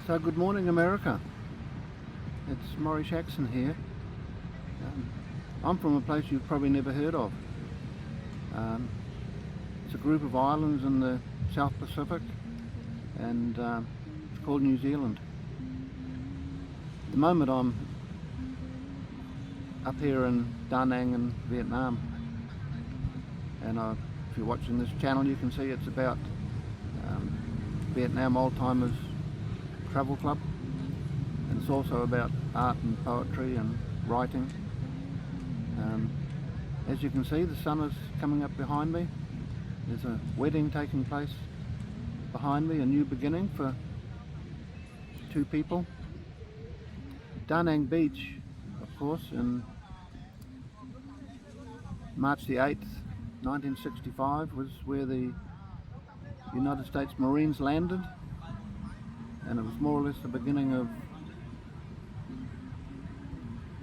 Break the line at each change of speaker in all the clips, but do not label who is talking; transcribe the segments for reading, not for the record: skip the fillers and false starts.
So good morning, America. It's Maurice Jackson here. I'm from a place you've probably never heard of. It's a group of islands in the South Pacific, and it's called New Zealand. At the moment I'm up here in Danang in Vietnam, and if you're watching this channel you can see it's about Vietnam Old Timers Travel Club, and it's also about art and poetry and writing. As you can see, the sun is coming up behind me. There's a wedding taking place behind me, a new beginning for two people. Danang Beach, of course, in March the 8th, 1965 was where the United States Marines landed, and it was more or less the beginning of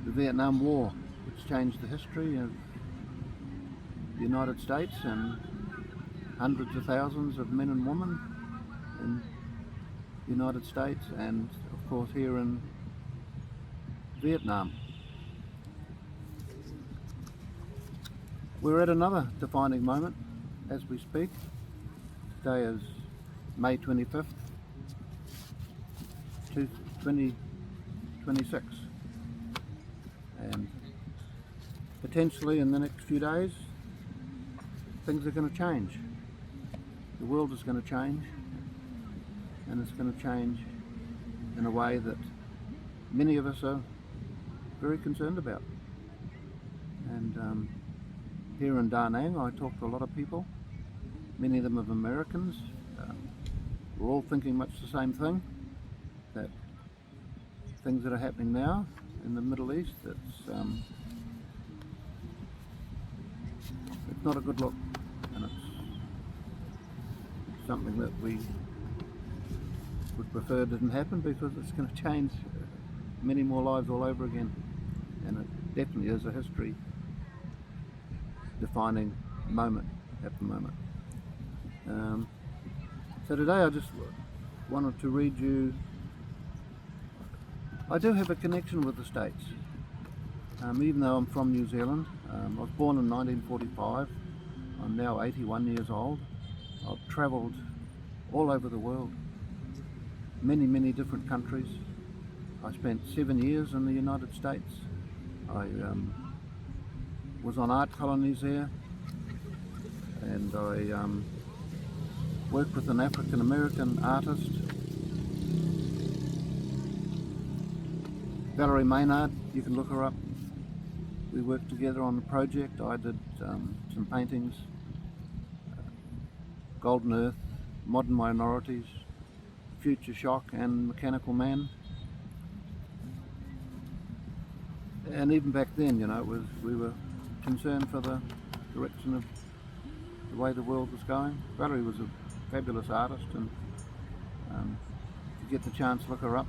the Vietnam War, which changed the history of the United States and hundreds of thousands of men and women in the United States, and of course here in Vietnam. We're at another defining moment as we speak. Today is May 25th, 2026, and potentially in the next few days things are going to change. The world is going to change, and it's going to change in a way that many of us are very concerned about. And here in Da Nang I talk to a lot of people, many of them are Americans. We're all thinking much the same thing, that things that are happening now in the Middle East, it's not a good look, and it's something that we would prefer didn't happen, because it's going to change many more lives all over again, and it definitely is a history defining moment at the moment. So today I just wanted to read you. I do have a connection with the States, even though I'm from New Zealand. I was born in 1945. I'm now 81 years old. I've travelled all over the world, many different countries. I spent 7 years in the United States. I was on art colonies there, and I worked with an African American artist, Valerie Maynard. You can look her up. We worked together on the project. I did some paintings, Golden Earth, Modern Minorities, Future Shock and Mechanical Man. And even back then, you know, we were concerned for the direction of the way the world was going. Valerie was a fabulous artist, and if you get the chance, look her up.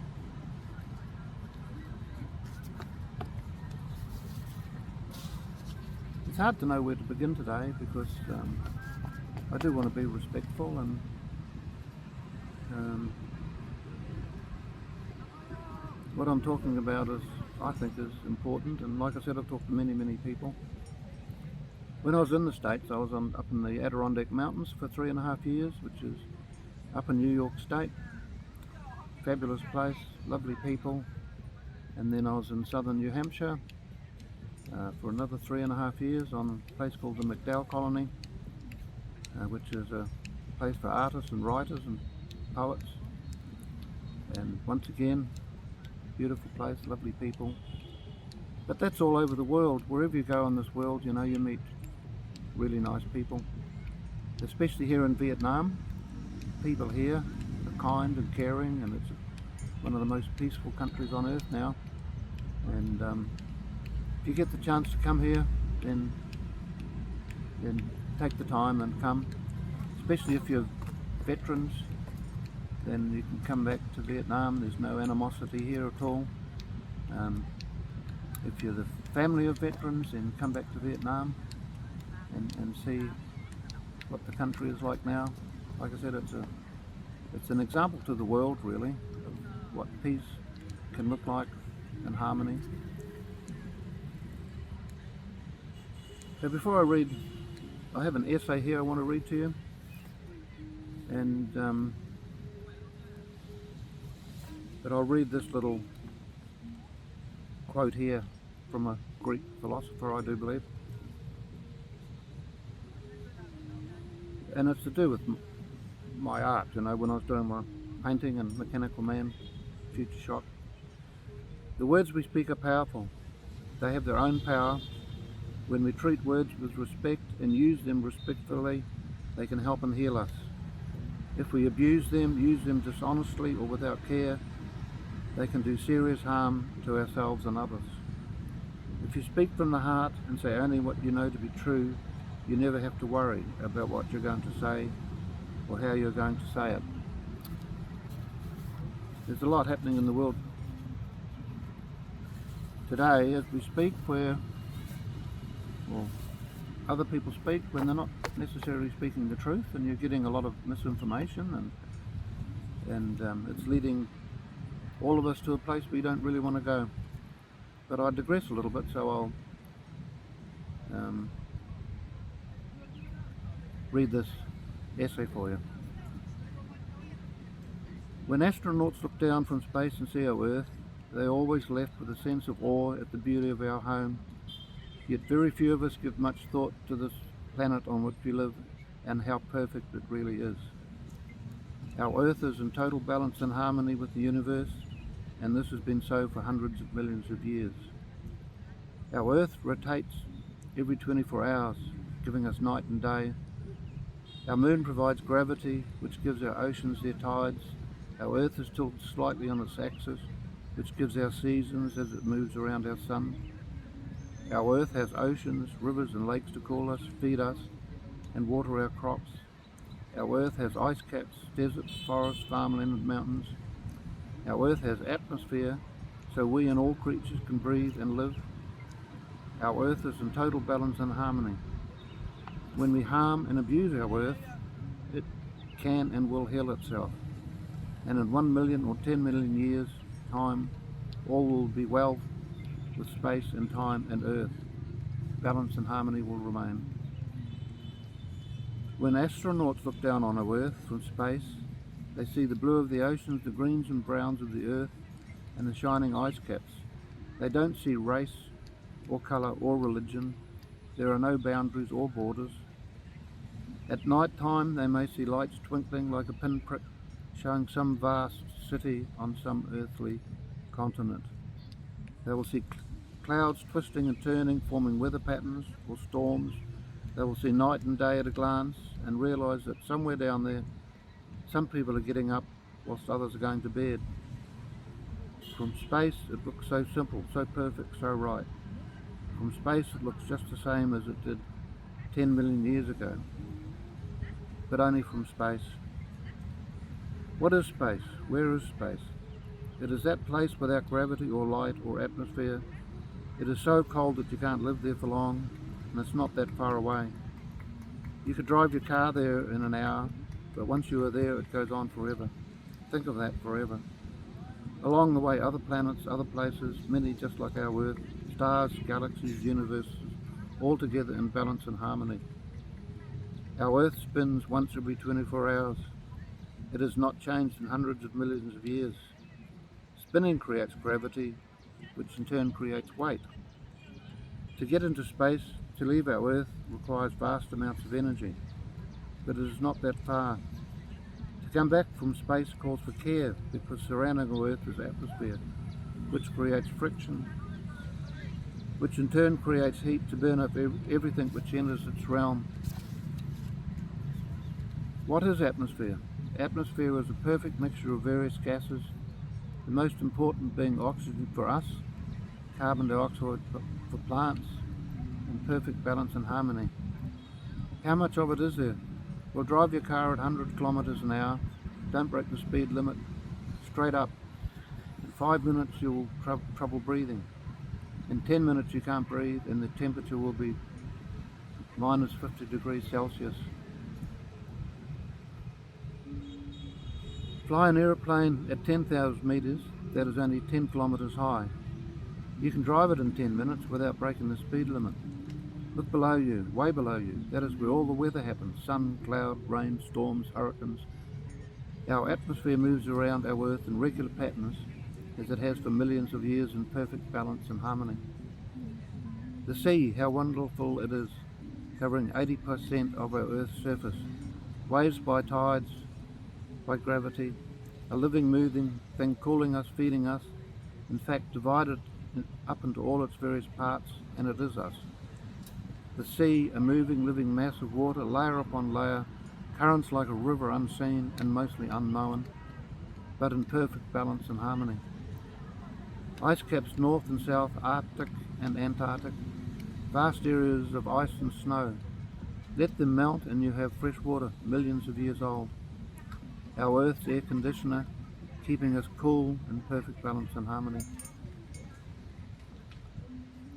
It's hard to know where to begin today, because I do want to be respectful, and what I'm talking about I think is important. And like I said, I've talked to many people. When I was in the States, I was up in the Adirondack Mountains for 3.5 years, which is up in New York State. Fabulous place, lovely people. And then I was in southern New Hampshire for another 3.5 years on a place called the MacDowell Colony, which is a place for artists and writers and poets. And once again, beautiful place, lovely people. But that's all over the world. Wherever you go in this world, you know, you meet really nice people. Especially here in Vietnam, people here are kind and caring, and it's one of the most peaceful countries on earth now. And if you get the chance to come here, then take the time and come. Especially if you're veterans, then you can come back to Vietnam. There's no animosity here at all. If you're the family of veterans, then come back to Vietnam and see what the country is like now. Like I said, it's an example to the world, really, of what peace can look like and harmony. So before I read, I have an essay here I want to read to you, and but I'll read this little quote here from a Greek philosopher, I do believe, and it's to do with my art. You know, when I was doing my painting and Mechanical Man, Future Shock. The words we speak are powerful. They have their own power. When we treat words with respect and use them respectfully, they can help and heal us. If we abuse them, use them dishonestly or without care, they can do serious harm to ourselves and others. If you speak from the heart and say only what you know to be true, you never have to worry about what you're going to say or how you're going to say it. There's a lot happening in the world today as we speak where, well, other people speak when they're not necessarily speaking the truth, and you're getting a lot of misinformation, and it's leading all of us to a place we don't really want to go. But I digress a little bit, so I'll read this essay for you. When astronauts look down from space and see our Earth, they are always left with a sense of awe at the beauty of our home. Yet very few of us give much thought to this planet on which we live and how perfect it really is. Our Earth is in total balance and harmony with the universe, and this has been so for hundreds of millions of years. Our Earth rotates every 24 hours, giving us night and day. Our moon provides gravity, which gives our oceans their tides. Our Earth is tilted slightly on its axis, which gives our seasons as it moves around our sun. Our Earth has oceans, rivers and lakes to cool us, feed us, and water our crops. Our Earth has ice caps, deserts, forests, farmland and mountains. Our Earth has atmosphere, so we and all creatures can breathe and live. Our Earth is in total balance and harmony. When we harm and abuse our Earth, it can and will heal itself. And in 1 million or 10 million years' time, all will be well with space and time and Earth. Balance and harmony will remain. When astronauts look down on our Earth from space, they see the blue of the oceans, the greens and browns of the Earth, and the shining ice caps. They don't see race or colour or religion. There are no boundaries or borders. At night time they may see lights twinkling like a pinprick, showing some vast city on some earthly continent. They will see clouds twisting and turning, forming weather patterns or storms. They will see night and day at a glance and realise that somewhere down there some people are getting up whilst others are going to bed. From space it looks so simple, so perfect, so right. From space it looks just the same as it did 10 million years ago, but only from space. What is space? Where is space? It is that place without gravity or light or atmosphere. It is so cold that you can't live there for long, and it's not that far away. You could drive your car there in an hour, but once you are there it goes on forever. Think of that, forever. Along the way, other planets, other places, many just like our Earth, stars, galaxies, universes, all together in balance and harmony. Our Earth spins once every 24 hours. It has not changed in hundreds of millions of years. Spinning creates gravity, which in turn creates weight. To get into space, to leave our Earth, requires vast amounts of energy, but it is not that far. To come back from space calls for care, because surrounding our Earth is atmosphere, which creates friction, which in turn creates heat to burn up everything which enters its realm. What is atmosphere? Atmosphere is a perfect mixture of various gases, the most important being oxygen for us, carbon dioxide for plants, and perfect balance and harmony. How much of it is there? Well, drive your car at 100 kilometres an hour, don't break the speed limit, straight up. In 5 minutes you will trouble breathing. In 10 minutes you can't breathe, and the temperature will be minus 50 degrees Celsius. Fly an aeroplane at 10,000 metres that is only 10 kilometres high. You can drive it in 10 minutes without breaking the speed limit. Look below you, way below you. That is where all the weather happens. Sun, cloud, rain, storms, hurricanes. Our atmosphere moves around our Earth in regular patterns as it has for millions of years in perfect balance and harmony. The sea, how wonderful it is, covering 80% of our Earth's surface. Waves by tides, by gravity, a living, moving thing cooling us, feeding us, in fact divided up into all its various parts, and it is us. The sea, a moving, living mass of water, layer upon layer, currents like a river unseen and mostly unknown, but in perfect balance and harmony. Ice caps north and south, Arctic and Antarctic, vast areas of ice and snow. Let them melt and you have fresh water, millions of years old. Our Earth's air conditioner, keeping us cool in perfect balance and harmony.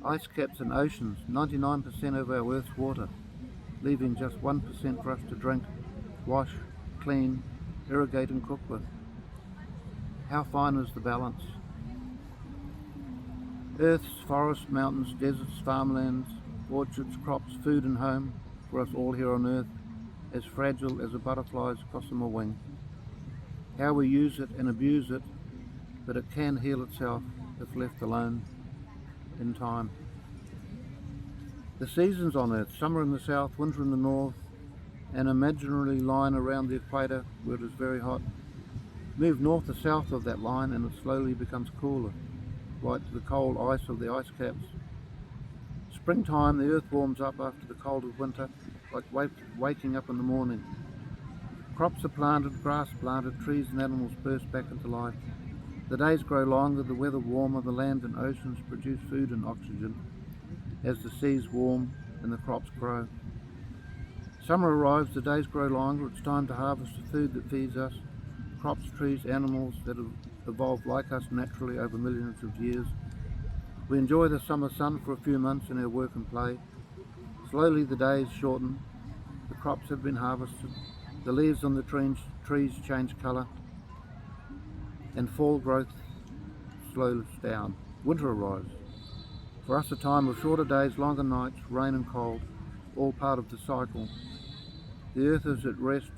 Ice caps and oceans, 99% of our Earth's water, leaving just 1% for us to drink, wash, clean, irrigate and cook with. How fine is the balance? Earth's forests, mountains, deserts, farmlands, orchards, crops, food and home, for us all here on Earth, as fragile as a butterfly's gossamer wing. How we use it and abuse it, but it can heal itself if left alone in time. The seasons on Earth, summer in the south, winter in the north, an imaginary line around the equator where it is very hot. Move north or south of that line and it slowly becomes cooler, right to the cold ice of the ice caps. Springtime, the earth warms up after the cold of winter, like waking up in the morning. Crops are planted, grass planted, trees and animals burst back into life. The days grow longer, the weather warmer, the land and oceans produce food and oxygen as the seas warm and the crops grow. Summer arrives, the days grow longer, it's time to harvest the food that feeds us, crops, trees, animals that have evolved like us naturally over millions of years. We enjoy the summer sun for a few months in our work and play. Slowly the days shorten, the crops have been harvested, the leaves on the trees change colour, and fall growth slows down. Winter arrives. For us a time of shorter days, longer nights, rain and cold, all part of the cycle. The earth is at rest,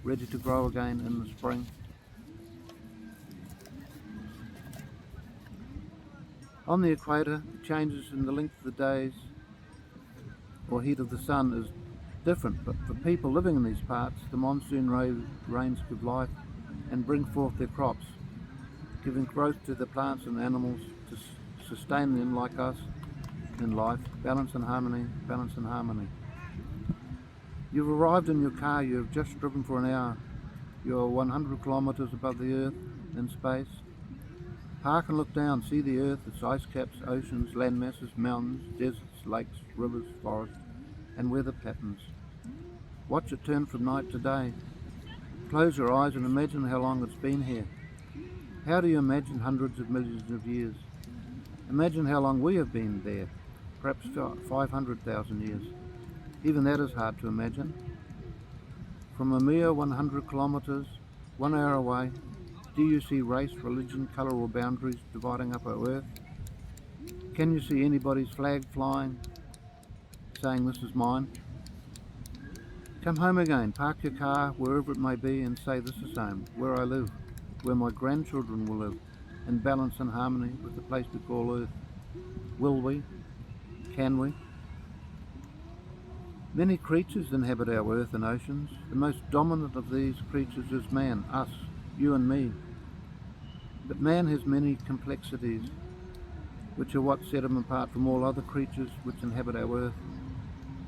ready to grow again in the spring. On the equator, changes in the length of the days or heat of the sun is different, but for people living in these parts, the monsoon rains give life and bring forth their crops, giving growth to the plants and animals to sustain them like us in life. Balance and harmony, balance and harmony. You've arrived in your car, you have just driven for an hour. You are 100 kilometres above the earth in space. Park and look down, see the earth, its ice caps, oceans, land masses, mountains, deserts, lakes, rivers, forests, and weather patterns. Watch it turn from night to day. Close your eyes and imagine how long it's been here. How do you imagine hundreds of millions of years? Imagine how long we have been there, perhaps 500,000 years. Even that is hard to imagine. From a mere 100 kilometres, 1 hour away, do you see race, religion, colour or boundaries dividing up our earth? Can you see anybody's flag flying, saying this is mine? Come home again, park your car wherever it may be and say this is home, where I live, where my grandchildren will live, in balance and harmony with the place we call Earth. Will we? Can we? Many creatures inhabit our earth and oceans. The most dominant of these creatures is man, us, you and me. But man has many complexities, which are what set him apart from all other creatures which inhabit our earth.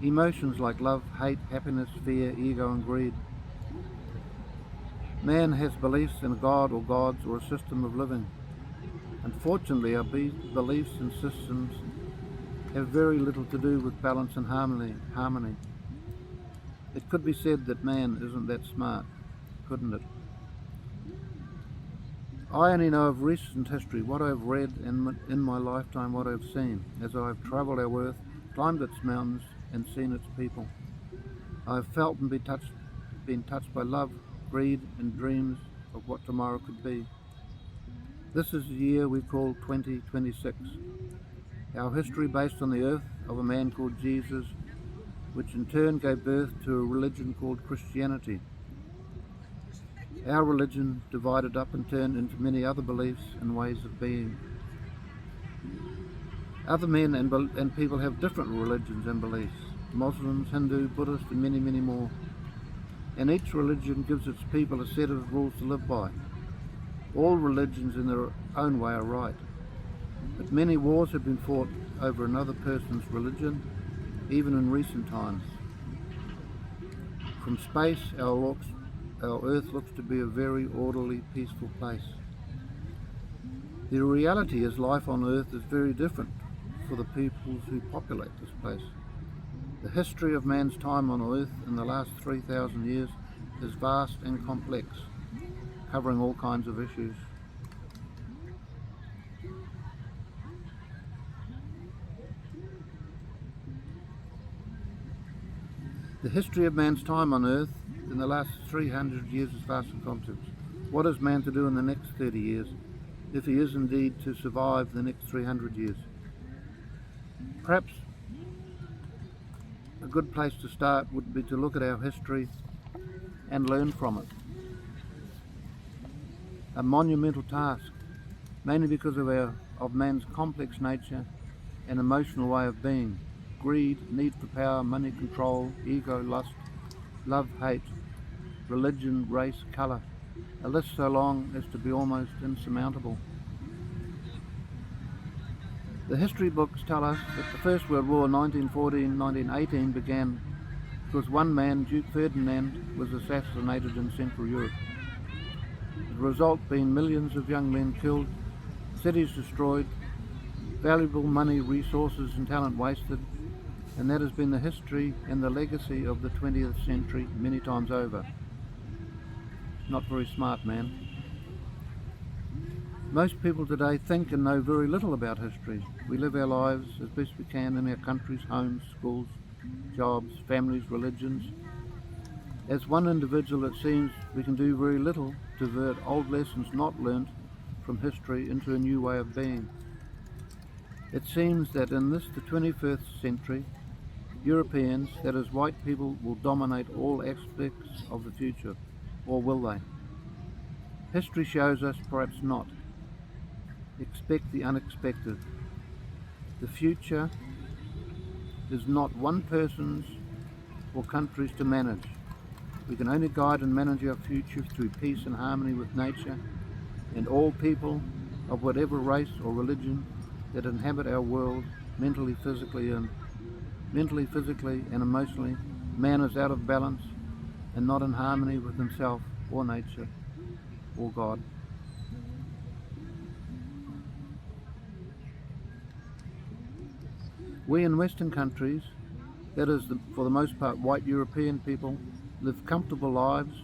Emotions like love, hate, happiness, fear, ego and greed. Man has beliefs in a god or gods or a system of living. Unfortunately, our beliefs and systems have very little to do with balance and harmony. It could be said that man isn't that smart, couldn't it? I only know of recent history, what I've read, and in my lifetime what I've seen, as I have travelled our earth, climbed its mountains, and seen its people. I have felt and been touched by love, greed, and dreams of what tomorrow could be. This is the year we call 2026. Our history based on the earth of a man called Jesus, which in turn gave birth to a religion called Christianity. Our religion divided up and turned into many other beliefs and ways of being. Other men and people have different religions and beliefs: Muslims, Hindu, Buddhist, and many, many more. And each religion gives its people a set of rules to live by. All religions in their own way are right, but many wars have been fought over another person's religion, even in recent times. From space, our Earth looks to be a very orderly, peaceful place. The reality is life on Earth is very different for the peoples who populate this place. The history of man's time on Earth in the last 3,000 years is vast and complex, covering all kinds of issues. The history of man's time on Earth in the last 300 years is vast and complex. What is man to do in the next 30 years, if he is indeed to survive the next 300 years? Perhaps a good place to start would be to look at our history and learn from it. A monumental task, mainly because of man's complex nature and emotional way of being: greed, need for power, money, control, ego, lust, love, hate, religion, race, colour, a list so long as to be almost insurmountable. The history books tell us that the First World War 1914-1918 began because one man, Duke Ferdinand, was assassinated in Central Europe. The result being millions of young men killed, cities destroyed, valuable money, resources and talent wasted, and that has been the history and the legacy of the 20th century many times over. Not very smart, man. Most people today think and know very little about history. We live our lives as best we can in our countries, homes, schools, jobs, families, religions. As one individual, it seems we can do very little to divert old lessons not learnt from history into a new way of being. It seems that in this, the 21st century, Europeans, that is white people, will dominate all aspects of the future, or will they? History shows us perhaps not. Expect the unexpected. The future is not one person's or country's to manage. We can only guide and manage our future through peace and harmony with nature and all people of whatever race or religion that inhabit our world. Mentally, physically and emotionally, man is out of balance and not in harmony with himself or nature or God. We in Western countries, that is for the most part white European people, live comfortable lives.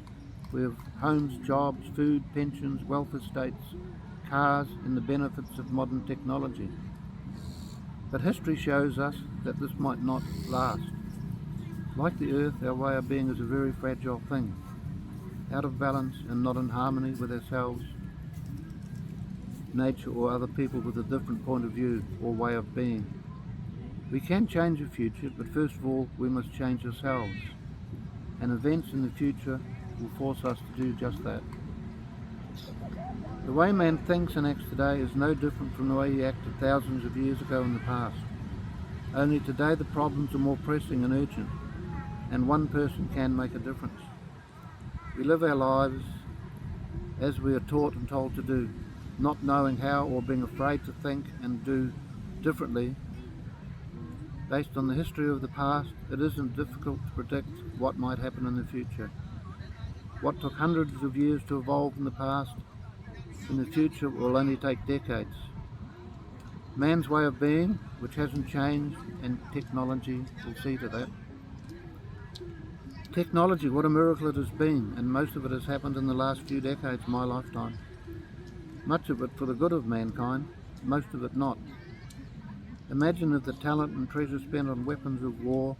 We have homes, jobs, food, pensions, welfare states, cars, and the benefits of modern technology. But history shows us that this might not last. Like the earth, our way of being is a very fragile thing, out of balance and not in harmony with ourselves, nature, or other people with a different point of view or way of being. We can change the future, but first of all we must change ourselves, and events in the future will force us to do just that. The way man thinks and acts today is no different from the way he acted thousands of years ago in the past. Only today the problems are more pressing and urgent, and one person can make a difference. We live our lives as we are taught and told to do, not knowing how or being afraid to think and do differently. Based on the history of the past, it isn't difficult to predict what might happen in the future. What took hundreds of years to evolve in the past, in the future will only take decades. Man's way of being, which hasn't changed, and technology will see to that. Technology, what a miracle it has been, and most of it has happened in the last few decades of my lifetime. Much of it for the good of mankind, most of it not. Imagine if the talent and treasure spent on weapons of war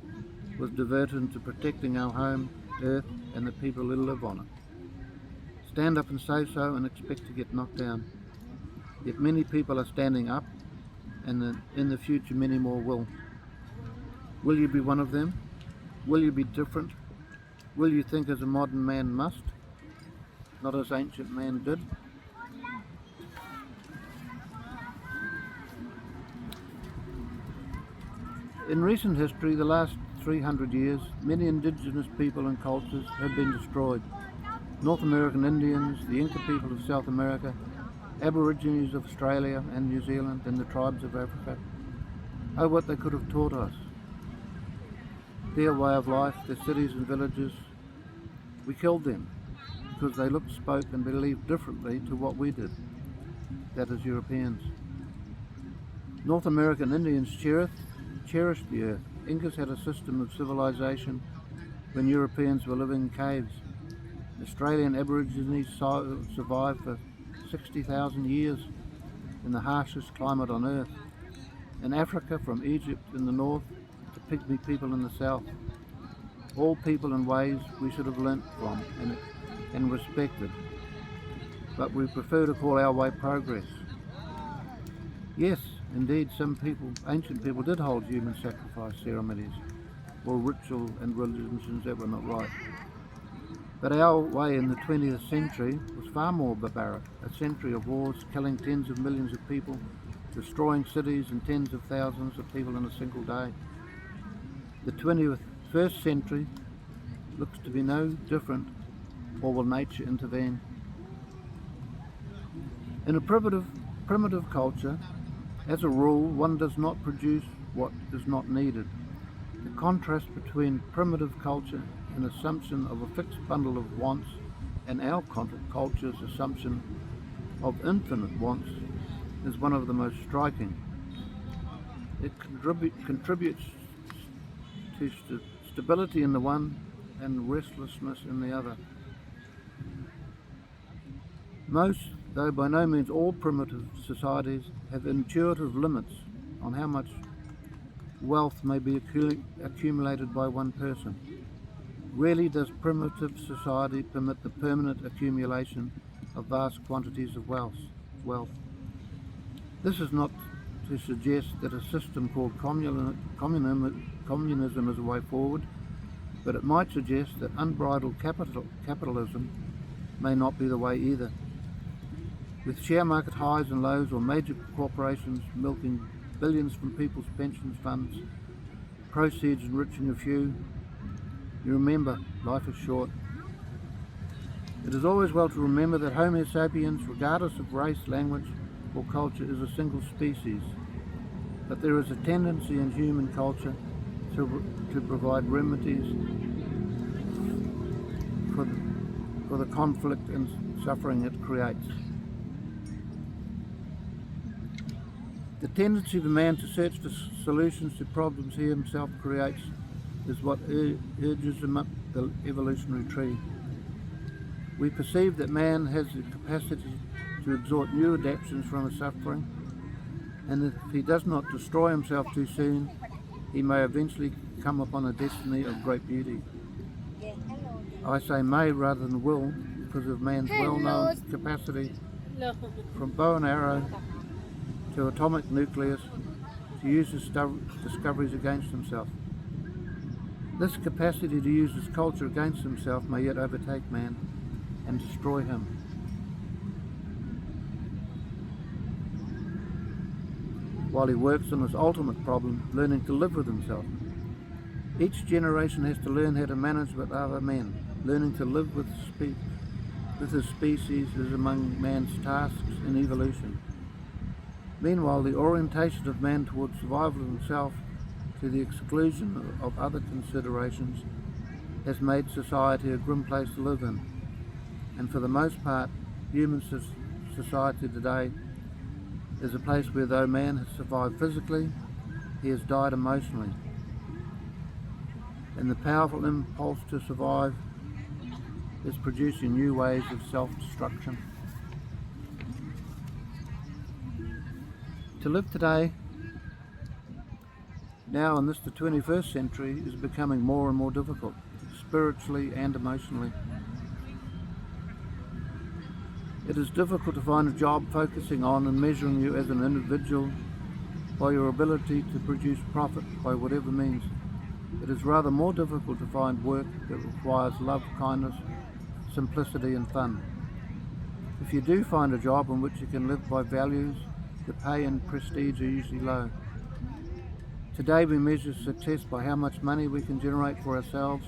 was diverted into protecting our home, Earth, and the people who live on it. It's stand up and say so and expect to get knocked down. Yet many people are standing up, and in the future many more will. Will you be one of them? Will you be different? Will you think as a modern man must, not as ancient man did? In recent history, the last 300 years, many indigenous people and cultures have been destroyed. North American Indians, the Inca people of South America, Aborigines of Australia and New Zealand, and the tribes of Africa. Oh, what they could have taught us. Their way of life, their cities and villages, we killed them because they looked, spoke and believed differently to what we did, that is Europeans. North American Indians cherished the earth. Incas had a system of civilization when Europeans were living in caves. Australian Aborigines survived for 60,000 years in the harshest climate on earth. In Africa, from Egypt in the north to Pygmy people in the south, all people in ways we should have learnt from and respected, but we prefer to call our way progress. Yes, indeed, some people, ancient people, did hold human sacrifice ceremonies or ritual and religions that were not right. But our way in the 20th century was far more barbaric, a century of wars, killing tens of millions of people, destroying cities and tens of thousands of people in a single day. The 21st century looks to be no different, or will nature intervene? In a primitive culture, as a rule, one does not produce what is not needed. The contrast between primitive culture and assumption of a fixed bundle of wants and our culture's assumption of infinite wants is one of the most striking. It contributes to stability in the one and restlessness in the other. Most, though by no means all, primitive societies have intuitive limits on how much wealth may be accumulated by one person. Rarely does primitive society permit the permanent accumulation of vast quantities of wealth. This is not to suggest that a system called communism is a way forward, but it might suggest that unbridled capitalism may not be the way either. With share market highs and lows, or major corporations milking billions from people's pension funds, proceeds enriching a few, you remember, life is short. It is always well to remember that Homo sapiens, regardless of race, language or culture, is a single species. But there is a tendency in human culture to provide remedies for the conflict and suffering it creates. The tendency of man to search for solutions to problems he himself creates is what urges him up the evolutionary tree. We perceive that man has the capacity to exhort new adaptations from his suffering, and if he does not destroy himself too soon, he may eventually come upon a destiny of great beauty. I say may rather than will, because of man's well-known capacity, from bow and arrow to atomic nucleus, to use his discoveries against himself. This capacity to use his culture against himself may yet overtake man and destroy him. While he works on his ultimate problem, learning to live with himself. Each generation has to learn how to manage with other men. Learning to live with his species is among man's tasks in evolution. Meanwhile, the orientation of man towards survival of himself to the exclusion of other considerations has made society a grim place to live in. And for the most part, human society today is a place where, though man has survived physically, he has died emotionally. And the powerful impulse to survive is producing new ways of self-destruction. To live today, now in the 21st century, is becoming more and more difficult, spiritually and emotionally. It is difficult to find a job focusing on and measuring you as an individual by your ability to produce profit by whatever means. It is rather more difficult to find work that requires love, kindness, simplicity and fun. If you do find a job in which you can live by values, the pay and prestige are usually low. Today we measure success by how much money we can generate for ourselves,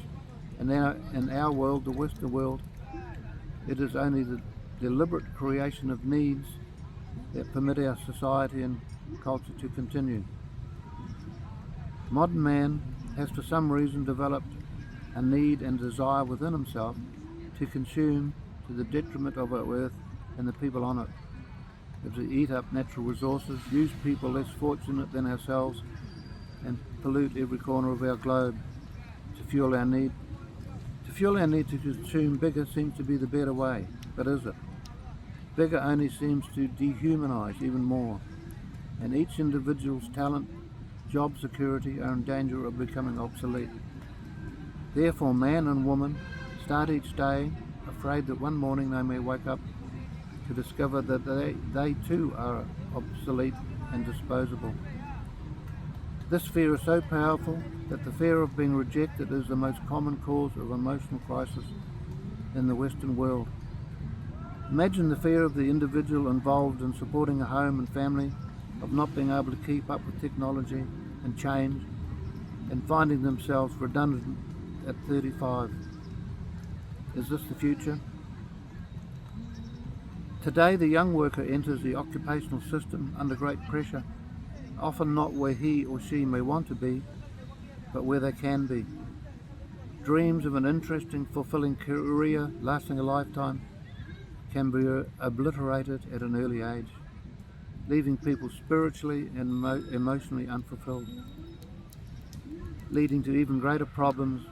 and in our world, the Western world, it is only the deliberate creation of needs that permit our society and culture to continue. Modern man has for some reason developed a need and desire within himself to consume to the detriment of our earth and the people on it, and to eat up natural resources, use people less fortunate than ourselves, and pollute every corner of our globe to fuel our need. To fuel our need to consume bigger seems to be the better way, but is it? Bigger only seems to dehumanize even more, and each individual's talent, job security are in danger of becoming obsolete. Therefore, man and woman start each day afraid that one morning they may wake up to discover that they too are obsolete and disposable. This fear is so powerful that the fear of being rejected is the most common cause of emotional crisis in the Western world. Imagine the fear of the individual involved in supporting a home and family, of not being able to keep up with technology and change, and finding themselves redundant at 35. Is this the future? Today the young worker enters the occupational system under great pressure, often not where he or she may want to be, but where they can be. Dreams of an interesting, fulfilling career lasting a lifetime can be obliterated at an early age, leaving people spiritually and emotionally unfulfilled, leading to even greater problems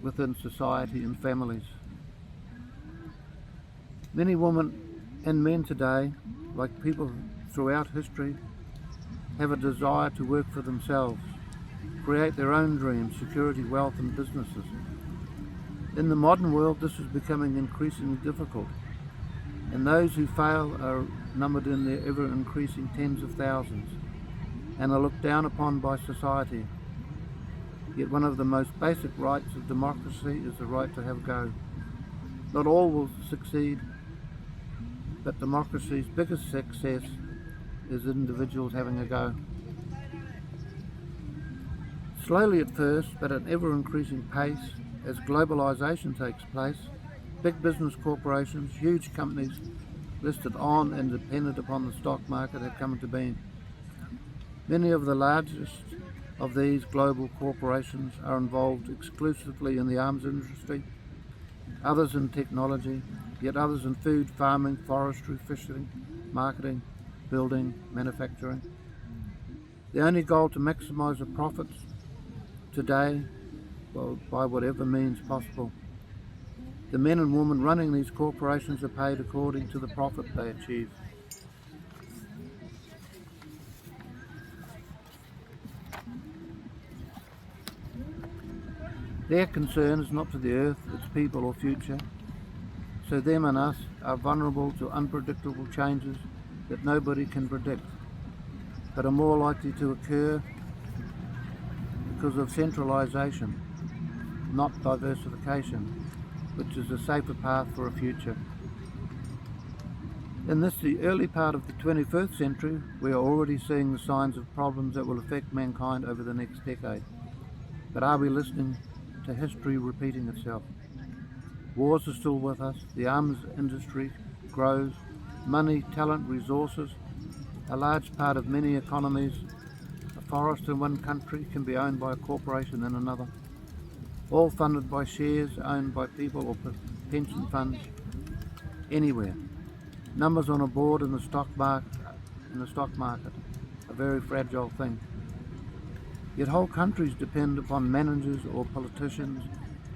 within society and families. Many women and men today, like people throughout history, have a desire to work for themselves, create their own dreams, security, wealth and businesses. In the modern world, this is becoming increasingly difficult, and those who fail are numbered in their ever-increasing tens of thousands and are looked down upon by society. Yet one of the most basic rights of democracy is the right to have a go. Not all will succeed, but democracy's biggest success is individuals having a go. Slowly at first, but at an ever-increasing pace, as globalization takes place, big business corporations, huge companies listed on and dependent upon the stock market have come into being. Many of the largest of these global corporations are involved exclusively in the arms industry, others in technology, yet others in food, farming, forestry, fishing, marketing, building, manufacturing. The only goal to maximise the profits today, well, by whatever means possible. The men and women running these corporations are paid according to the profit they achieve. Their concern is not for the earth, its people or future, so them and us are vulnerable to unpredictable changes that nobody can predict, but are more likely to occur because of centralisation, not diversification, which is a safer path for a future. In this, the early part of the 21st century, we are already seeing the signs of problems that will affect mankind over the next decade. But are we listening to history repeating itself? Wars are still with us, the arms industry grows, money, talent, resources, a large part of many economies. A forest in one country can be owned by a corporation in another, all funded by shares owned by people or pension funds anywhere. Numbers on a board in the stock market, a very fragile thing. Yet whole countries depend upon managers or politicians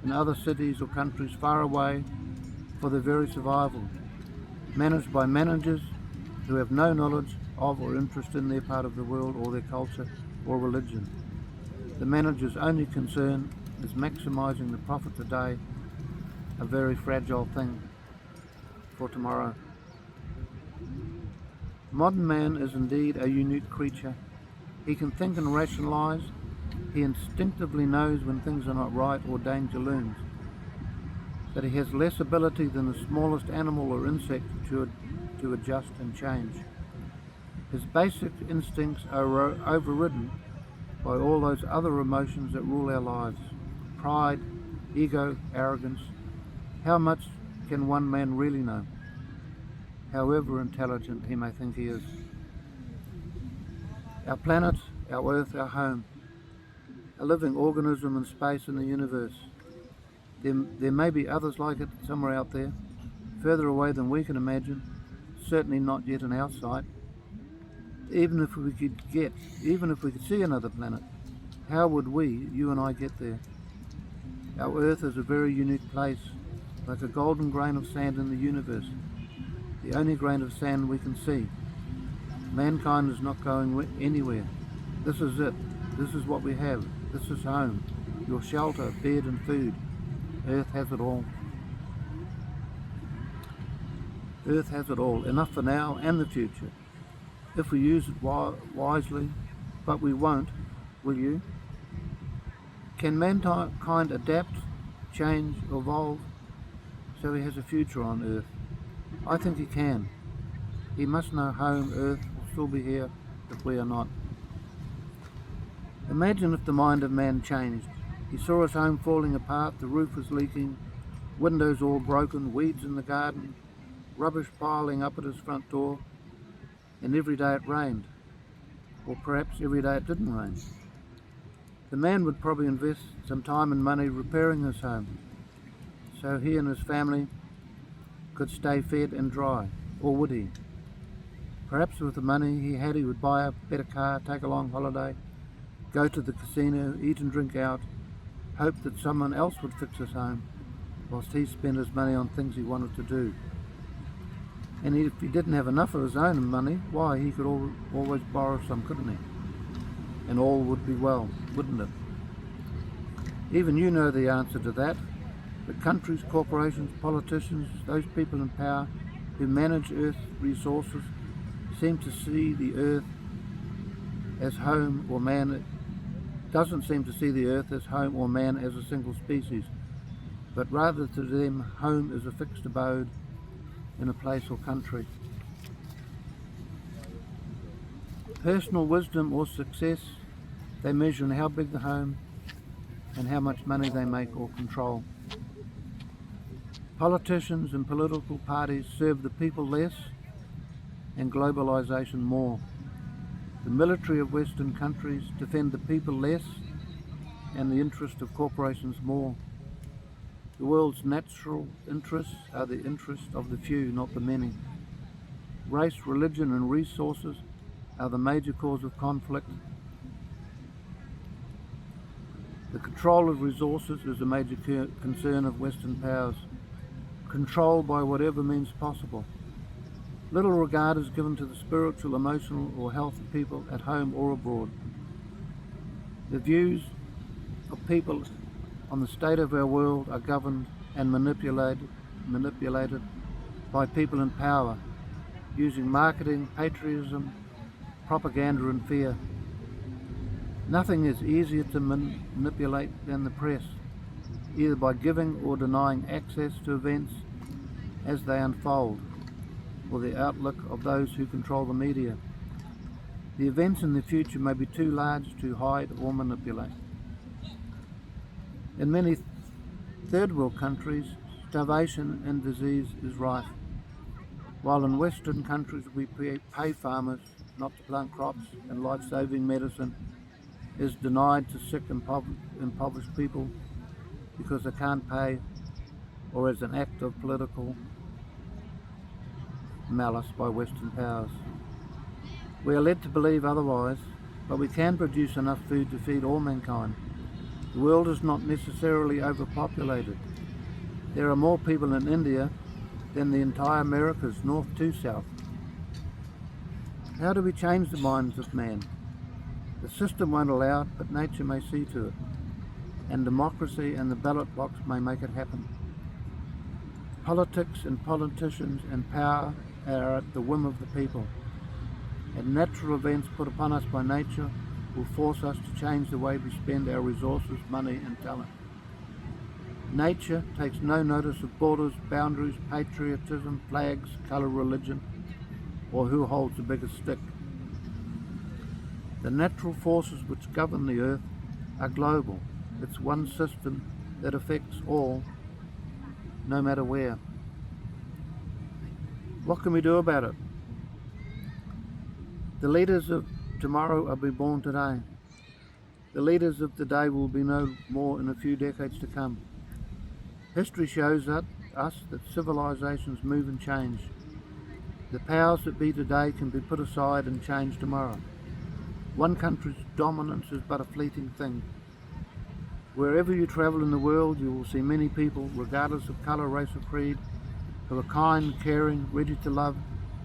in other cities or countries far away for their very survival, managed by managers who have no knowledge of or interest in their part of the world or their culture or religion. The manager's only concern is maximising the profit today, a very fragile thing for tomorrow. Modern man is indeed a unique creature. He can think and rationalise. He instinctively knows when things are not right or danger looms. But he has less ability than the smallest animal or insect to adjust and change. His basic instincts are overridden by all those other emotions that rule our lives. Pride, ego, arrogance. How much can one man really know, however intelligent he may think he is? Our planet, our Earth, our home, a living organism in space in the universe. There may be others like it somewhere out there, further away than we can imagine, certainly not yet in our sight. Even if we could see another planet, how would we, you and I, get there? Our Earth is a very unique place, like a golden grain of sand in the universe, the only grain of sand we can see. Mankind is not going anywhere. This is it. This is what we have. This is home. Your shelter, bed and food. Earth has it all. Earth has it all. Enough for now and the future. If we use it wisely, but we won't, will you? Can mankind adapt, change, evolve so he has a future on Earth? I think he can. He must know home, Earth, will still be here if we are not. Imagine if the mind of man changed. He saw his home falling apart, the roof was leaking, windows all broken, weeds in the garden, rubbish piling up at his front door, and every day it rained. Or perhaps every day it didn't rain. The man would probably invest some time and money repairing his home, so he and his family could stay fed and dry. Or would he? Perhaps with the money he had, he would buy a better car, take a long holiday, go to the casino, eat and drink out, hope that someone else would fix his home, whilst he spent his money on things he wanted to do. And if he didn't have enough of his own money, why, he could always borrow some, couldn't he? And all would be well, wouldn't it? Even you know the answer to that. The countries, corporations, politicians, those people in power who manage Earth's resources seem to see the Earth as home, or man doesn't seem to see the Earth as home or man as a single species, but rather to them home is a fixed abode in a place or country. Personal wisdom or success they measure in how big the home and how much money they make or control. Politicians and political parties serve the people less and globalization more. The military of Western countries defend the people less and the interest of corporations more. The world's natural interests are the interests of the few, not the many. Race, religion and resources are the major cause of conflict. The control of resources is a major concern of Western powers. Control by whatever means possible. Little regard is given to the spiritual, emotional or health of people at home or abroad. The views of people on the state of our world are governed and manipulated by people in power, using marketing, patriotism, propaganda and fear. Nothing is easier to manipulate than the press, either by giving or denying access to events as they unfold, or the outlook of those who control the media. The events in the future may be too large to hide or manipulate. In many third world countries, starvation and disease is rife, while in Western countries we pay farmers not to plant crops, and life-saving medicine is denied to sick and impoverished people because they can't pay, or as an act of political malice by Western powers. We are led to believe otherwise, but we can produce enough food to feed all mankind. The world is not necessarily overpopulated. There are more people in India than the entire Americas, north to south. How do we change the minds of man? The system won't allow it, but nature may see to it, and democracy and the ballot box may make it happen. Politics and politicians and power are at the whim of the people. and natural events put upon us by nature will force us to change the way we spend our resources, money and talent. Nature takes no notice of borders, boundaries, patriotism, flags, colour, religion, or who holds the biggest stick. The natural forces which govern the earth are global. It's one system that affects all, no matter where. What can we do about it? The leaders of tomorrow are being born today. The leaders of today will be no more in a few decades to come. History shows us that civilizations move and change. The powers that be today can be put aside and changed tomorrow. One country's dominance is but a fleeting thing. Wherever you travel in the world, you will see many people, regardless of colour, race or creed, who are kind, caring, ready to love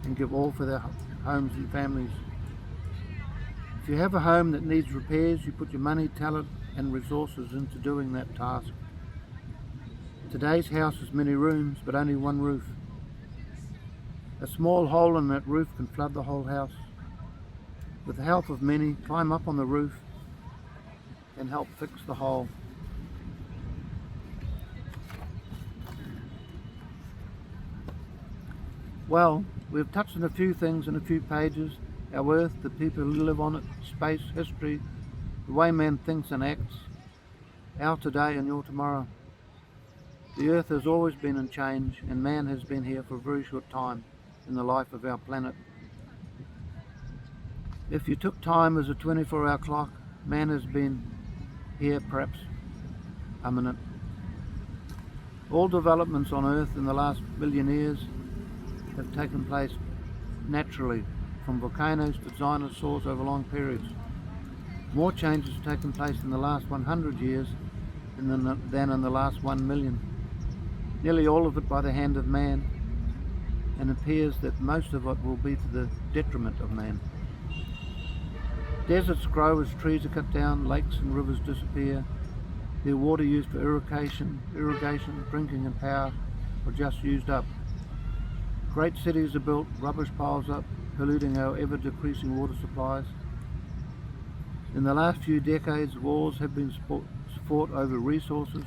and give all for their homes and families. If you have a home that needs repairs, you put your money, talent and resources into doing that task. Today's house has many rooms, but only one roof. A small hole in that roof can flood the whole house. With the help of many, climb up on the roof and help fix the hole. Well, we've touched on a few things in a few pages. Our earth, the people who live on it, space, history, the way man thinks and acts, our today and your tomorrow. The earth has always been in change, and man has been here for a very short time in the life of our planet. If you took time as a 24-hour clock, man has been here perhaps a minute. All developments on earth in the last million years have taken place naturally, from volcanoes to dinosaurs over long periods. More changes have taken place in the last 100 years than in the last 1 million. Nearly all of it by the hand of man, and it appears that most of it will be to the detriment of man. Deserts grow as trees are cut down, lakes and rivers disappear, their water used for irrigation, drinking and power are just used up. Great cities are built, rubbish piles up, polluting our ever-decreasing water supplies. In the last few decades, wars have been fought over resources.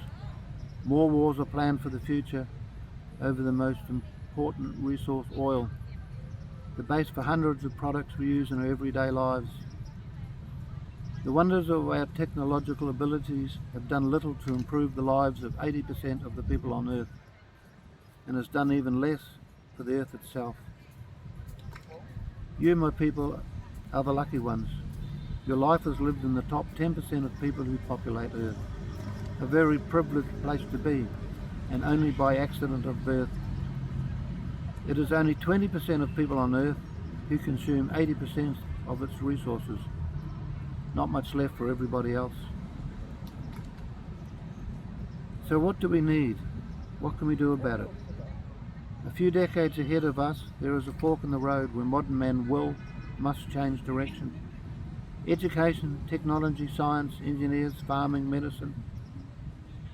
More wars are planned for the future over the most important resource, oil, the base for hundreds of products we use in our everyday lives. The wonders of our technological abilities have done little to improve the lives of 80% of the people on Earth, and has done even less for the Earth itself. You, my people, are the lucky ones. Your life has lived in the top 10% of people who populate Earth. A very privileged place to be, and only by accident of birth. It is only 20% of people on Earth who consume 80% of its resources. Not much left for everybody else. So what do we need? What can we do about it? A few decades ahead of us, there is a fork in the road where modern man must change direction. Education, technology, science, engineers, farming, medicine,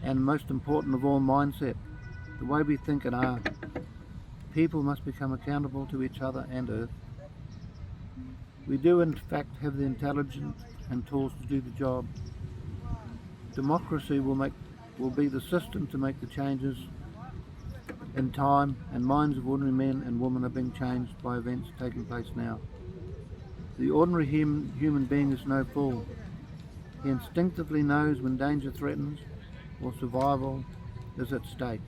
and most important of all, mindset, the way we think and are. People must become accountable to each other and Earth. We do in fact have the intelligence and tools to do the job. Democracy will be the system to make the changes in time, and minds of ordinary men and women are being changed by events taking place now. The ordinary human being is no fool. He instinctively knows when danger threatens or survival is at stake,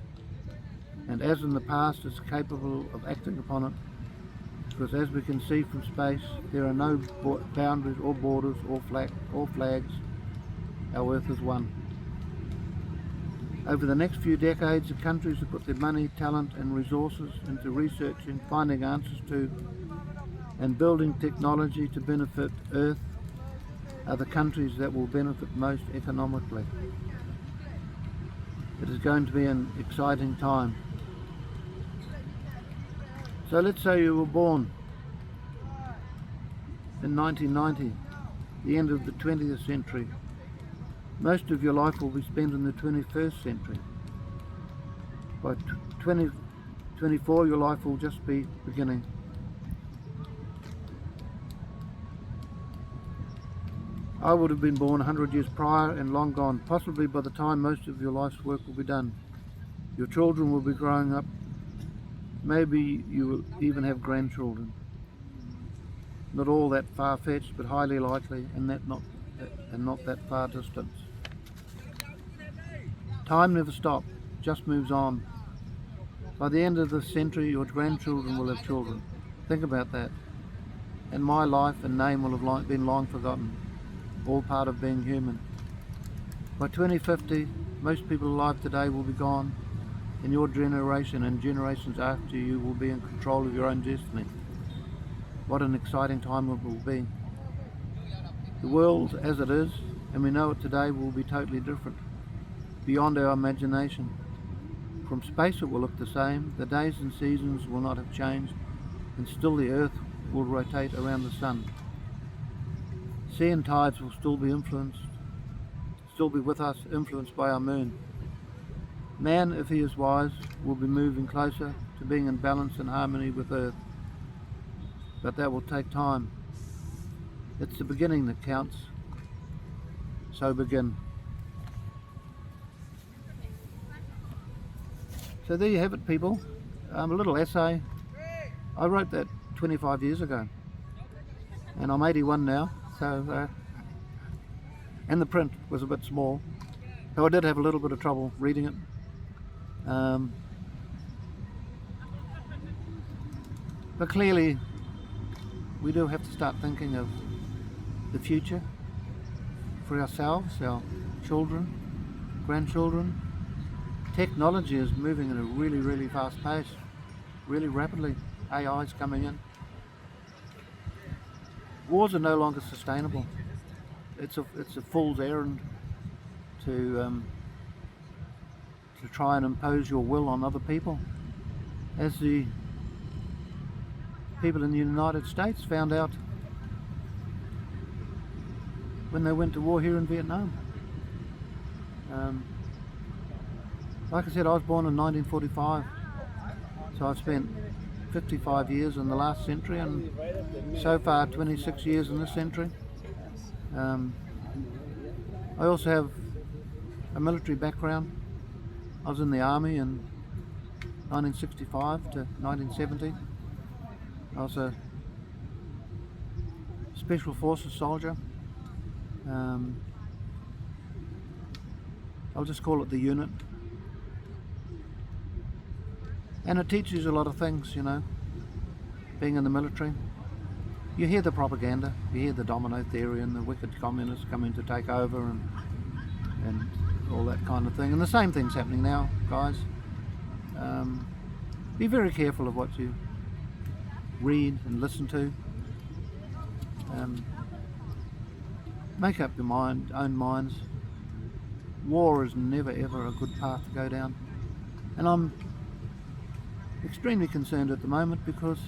and as in the past is capable of acting upon it, because as we can see from space, there are no boundaries or borders or flags. Our Earth is one. Over the next few decades, the countries that put their money, talent and resources into researching, finding answers to and building technology to benefit Earth are the countries that will benefit most economically. It is going to be an exciting time. So let's say you were born in 1990, the end of the 20th century. Most of your life will be spent in the 21st century. By 2024, your life will just be beginning. I would have been born 100 years prior and long gone. Possibly by the time most of your life's work will be done. Your children will be growing up. Maybe you will even have grandchildren. Not all that far-fetched, but highly likely, and not that far distant. Time never stops, just moves on. By the end of the century, your grandchildren will have children. Think about that. And my life and name will have been long forgotten. All part of being human. By 2050, most people alive today will be gone, and your generation and generations after you will be in control of your own destiny. What an exciting time it will be. The world as it is, and we know it today, will be totally different, beyond our imagination. From space it will look the same, the days and seasons will not have changed, and still the earth will rotate around the sun. Sea and tides will still be with us, influenced by our moon. Man, if he is wise, will be moving closer to being in balance and harmony with Earth. But that will take time. It's the beginning that counts. So begin. So there you have it, people. A little essay. I wrote that 25 years ago. And I'm 81 now. So, and the print was a bit small, so I did have a little bit of trouble reading it. But clearly, we do have to start thinking of the future for ourselves, our children, grandchildren. Technology is moving at a really, really fast pace, really rapidly. AI is coming in. Wars are no longer sustainable. It's a fool's errand to try and impose your will on other people, as the people in the United States found out when they went to war here in Vietnam. Like I said, I was born in 1945, so I've spent 55 years in the last century, and so far 26 years in this century. I also have a military background. I was in the army in 1965 to 1970. I was a special forces soldier. I'll just call it the unit. And it teaches you a lot of things, you know, being in the military. You hear the propaganda, you hear the domino theory and the wicked communists coming to take over and all that kind of thing. And the same thing's happening now, guys. Be very careful of what you read and listen to. Make up your own minds. War is never ever a good path to go down. And I'm extremely concerned at the moment because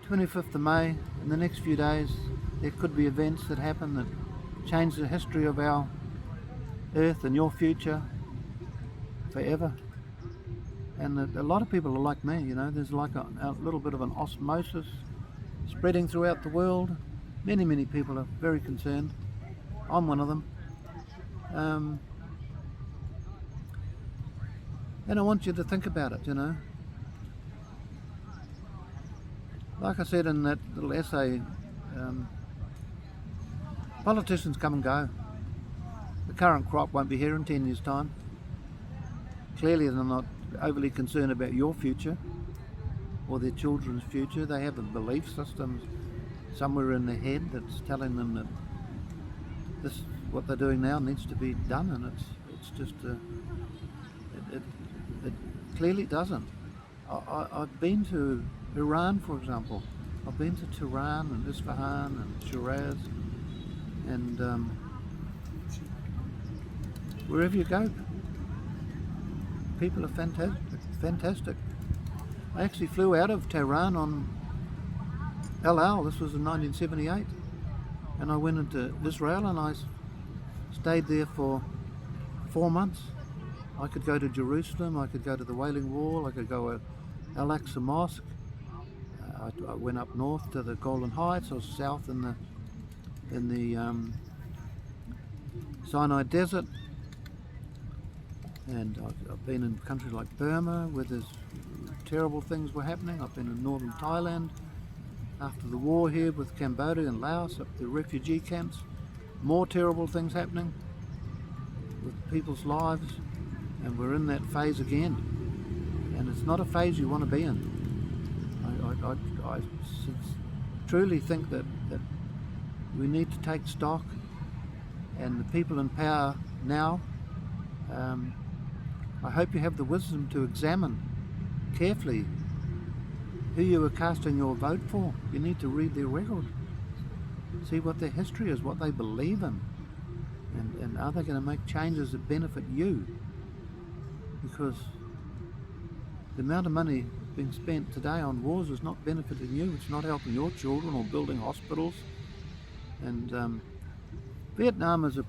25th of May, in the next few days, there could be events that happen that change the history of our Earth and your future forever. And a lot of people are like me, you know, there's like a little bit of an osmosis spreading throughout the world. Many, many people are very concerned. I'm one of them. And I want you to think about it, you know. Like I said in that little essay, politicians come and go. The current crop won't be here in 10 years' time. Clearly they're not overly concerned about your future or their children's future. They have a belief system somewhere in their head that's telling them that this, what they're doing now, needs to be done, and it's just it clearly doesn't. I've been to Iran, for example. I've been to Tehran and Isfahan and Shiraz, and wherever you go, people are fantastic. I actually flew out of Tehran on El Al. This was in 1978, and I went into Israel and I stayed there for 4 months. I could go to Jerusalem, I could go to the Wailing Wall, I could go to Al-Aqsa Mosque, I went up north to the Golden Heights. I was south in the Sinai Desert, and I've been in countries like Burma where there's terrible things were happening. I've been in northern Thailand after the war here with Cambodia and Laos, up the refugee camps. More terrible things happening with people's lives, and we're in that phase again. And it's not a phase you want to be in. I truly think that we need to take stock, and the people in power now, I hope you have the wisdom to examine carefully who you are casting your vote for. You need to read their record, see what their history is, what they believe in, and are they going to make changes that benefit you? Because the amount of money being spent today on wars is not benefiting you. It's not helping your children or building hospitals. And Vietnam is a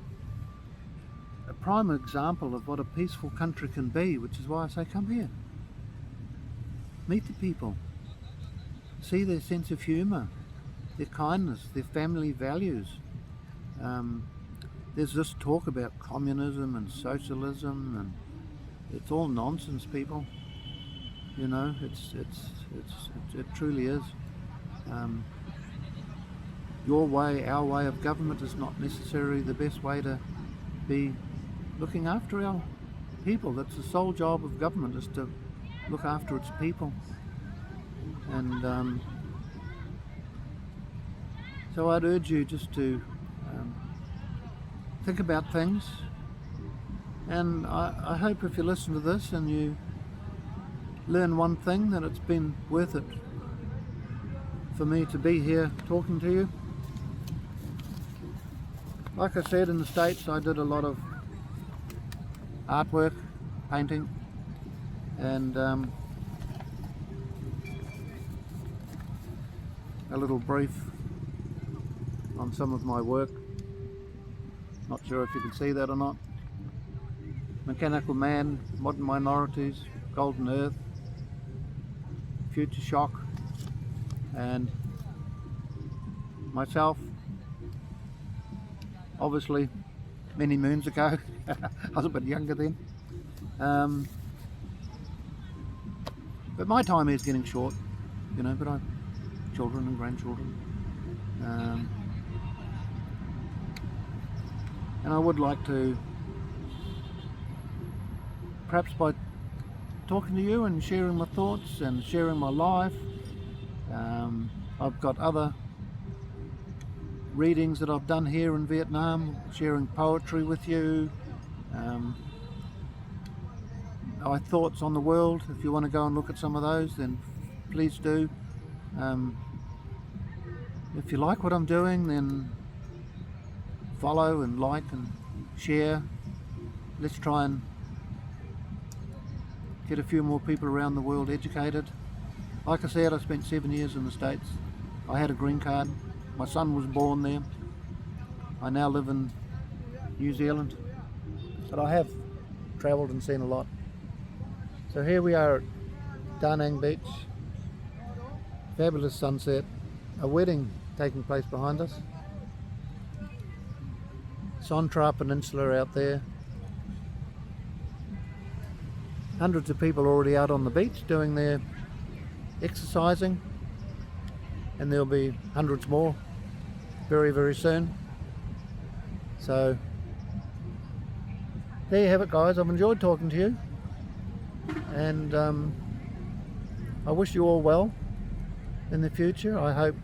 prime example of what a peaceful country can be, which is why I say come here. Meet the people. See their sense of humour, their kindness, their family values. There's this talk about communism and socialism, and it's all nonsense, people. You know, it truly is. Your way, our way of government is not necessarily the best way to be looking after our people. That's the sole job of government, is to look after its people. And so I'd urge you just to think about things, and I hope if you listen to this and you learn one thing, that it's been worth it for me to be here talking to you. Like I said, in the States I did a lot of artwork, painting, and a little brief on some of my work. Not sure if you can see that or not. Mechanical Man, Modern Minorities, Golden Earth, Future Shock, and myself, obviously many moons ago. I was a bit younger then. But my time is getting short, you know, but I've children and grandchildren. And I would like to, perhaps by talking to you and sharing my thoughts and sharing my life, I've got other readings that I've done here in Vietnam, sharing poetry with you, my thoughts on the world. If you want to go and look at some of those, then please do. If you like what I'm doing, then follow and like and share. Let's try and get a few more people around the world educated. Like I said, I spent 7 years in the States. I had a green card. My son was born there. I now live in New Zealand, but I have travelled and seen a lot. So here we are at Danang Beach. Fabulous sunset. A wedding taking place behind us. Sontra Peninsula out there. Hundreds of people already out on the beach doing their exercising, and there'll be hundreds more very, very soon. So there you have it, guys. I've enjoyed talking to you, and I wish you all well in the future. I hope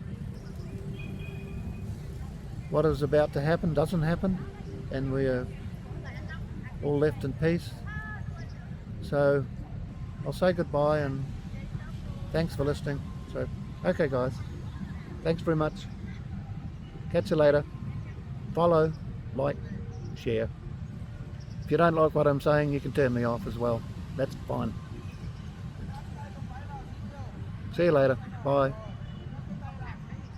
what is about to happen doesn't happen, and we are all left in peace. So I'll say goodbye and thanks for listening. So, okay guys, thanks very much. Catch you later. Follow, like, share. If you don't like what I'm saying, you can turn me off as well. That's fine. See you later. Bye.